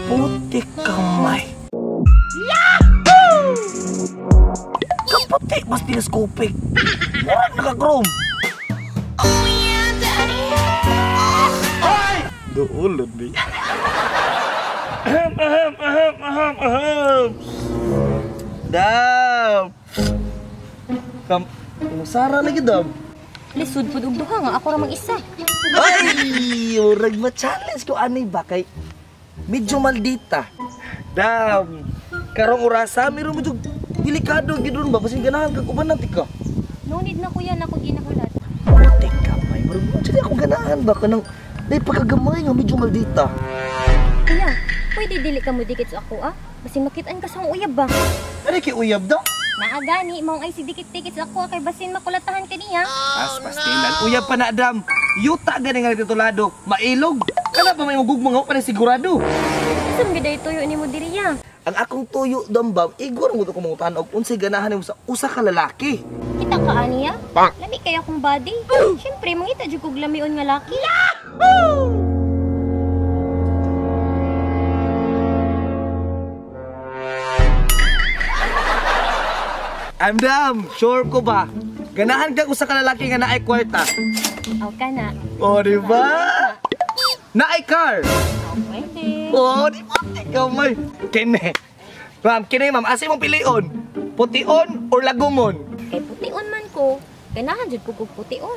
Puti kamay. Yahoo! Kaputi, mas teleskopik. Murag naka-chrome. Oh yeah, daddy! Ay! Doolod di. Dam! Musara lagi, Dam. Lisod po duha nga, ako ra mag-isa. Ay! Urag ma-challenge ko anay ba kay medyo maldita. Dam! Karong orasa, meron mo dyan delikado gidron ba? Basin ganahan ka kuban natin ka. No need na kuya, ako ginahulat. Putik ka, may bro. Diyan ako ganahan ba ka nang may pagkagamay nga medyo maldita. Kuya, pwede dili ka mo dikit sa ako, ah? Basin makitaan ka sa uyab ba? Ano kay uyab daw? Naagani, maong ay si dikit-dikit sa ako, kay basin makulatahan ka niya. Pastilan. Uyab pa na, Dam. Yuta gani nga titulado. Mailog. Kana pa may magugmangaw pa na sigurado. Isang gaday tuyo ni mo diriya. Ang akong tuyo, Dam, Bam, igor mo ito kumungutan og unsay ganahan mo sa usa ka lalaki. Kita ka aniya? Lami kaya akong body. Siyempre, mangita jud kog lamion nga laki. I'm Dam. Sure ko ba? Ganahan ka usa ka lalaki nga naay kwarta. Aw ka na. O, di ba? Naay car. Pwede. O, di ba? Ikaw may. Kine. Ma'am, kine, ma'am. Asa mong pilion? Pution or lagumon? Kay pution man ko. Ganahan jud ko kog pution.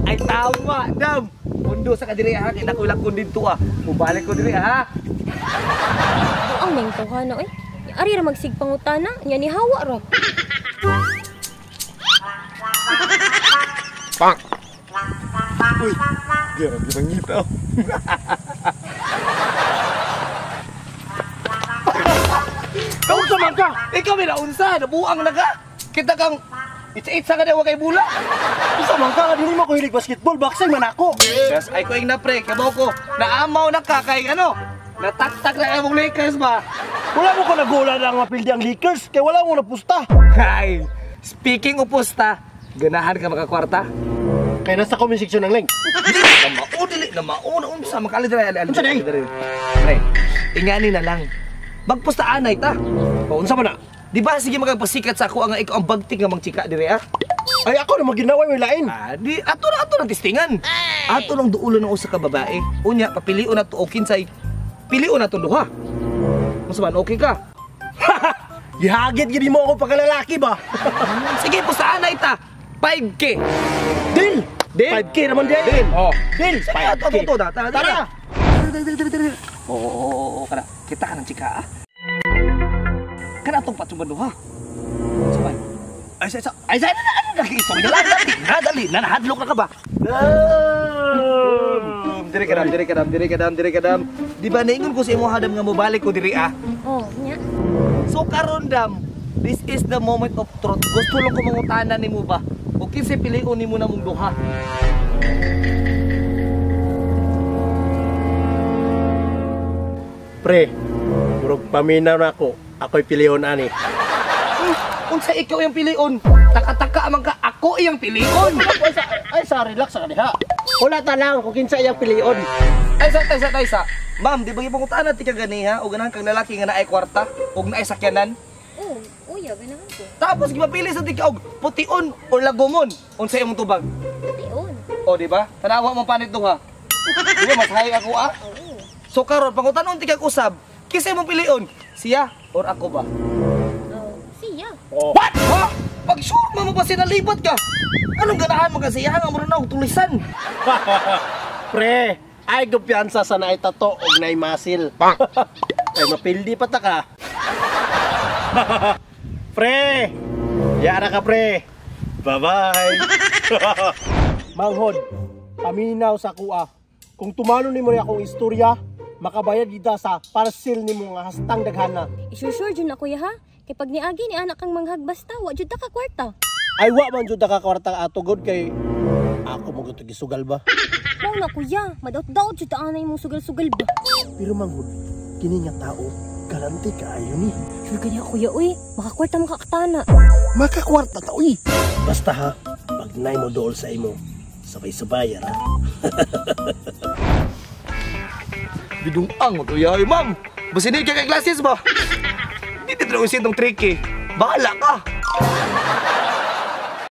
Ay, tama, Dam. Mundo sa kadiri ha. Kaya nakulang ko dito ah. Mubalik ko diri ha. Ang neng tawhana oy. Ari ra magsig pangutana, nya ni hawa ra. Pak. Uy, gara gibang ngita. Kau man ka. Ikaw may naunsa, nabuang na ka. Kita kang itsa-itsa ka na kay bula. Isa man ka, dili mo ko hilig basketball, boxing man ako. Yes, ay ko ing na pre, kabaw ko. Naamaw na ka kay ano? Nataktak na imong Lakers ba? Wala mo ko nagula na ang mapildi ang Lakers, kaya wala mo napusta. Hay, speaking of pusta, ganahan ka makakwarta? Kaya nasa comment section ng link. Dili na mauna unsa makali diri. Pre, ingani na lang. Magpustaan ay ta. Paunsa man na? Di ba sige magpasikat sa ako ang ikaw ang bagtik nga mangchika diri ah? Ay ako na maginaway may lain. Di ato na testingan. Ato lang duulo ng usa ka babae. Unya papilion na to o kinsay. Pilion na to duha. Unsa man okay ka? Gihagit gid mo ako pagkalalaki ba? Sige pustaan ay ta. 5K. Deal. Deal? 5K naman din. Deal. Oh. Deal. Sige, 5K. ato tara. Tara. Oo, kana. Kita ka ng chika ah. Kana atong patsuban duha. Sabay. Ay, ano nag-iisto? Dali, nanahadlok na ka ba? Diri ka dam. Di ba naingon ko sa imo hadam nga mobalik ko diri ah? Oh, nya. So karon dam, this is the moment of truth. Gusto lang ko mangutanan nimo ba? O kinsa pilion nimo na mong duha? Pre, murag paminaw na ako. Ako'y piliyon ani. Unsa ikaw yung pilion? Taka-taka man ka, ako iyang pilion. Ay sa relax ka diha. Wala ta lang kung kinsa iyang piliyon. Ay sa. Ma'am, di ba ipangutanan ti ka ganiha o ganahan kang lalaki nga naay kwarta o naay sakyanan? Oh, uya ganahan ko. Tapos gipapili sa ti ka og pution o lagomon. Unsa imong tubag? Pution. O di ba? Tanawa mo panit duha. Di ba mas hay ako ah? Oo. So karon pangutanon ti kag usab, kinsa imong pilion? Siya or ako ba? Siya. What? Ha? Pag sure mo ba sinalibat ka? Anong ganahan mo kasi nga mo na og tulisan? Pre, ay kumpiyansa sa naay tato og naay masil. Ay mapildi pa ta ka. Pre, yara ka pre. Bye-bye. Manghod, paminaw sa kuha. Kung tumano nimo ni akong istorya, makabayad kita sa parcel nimo nga hastang daghana. Isusure jud na kuya ha. Kay pag niagi ni anak kang manghag basta, wa jud ta ka kwarta. Ay wa man jud ka kwarta atugod kay ako mo gud gisugal ba. Mao na kuya, madaot-daot jud ta anay mong sugal-sugal ba. Pero manghod, kini nga tao garanti kaayo ni. Sure kanya kuya uy, makakwarta mo kakatana. Makakwarta ta uy. Basta ha, pag nay mo dool sa imo, sabay-sabay ha. Bidung-ang mo to yayo, ma'am. Basin ka kay classes ba? Hindi titulong sintong tricky. Bahala ka.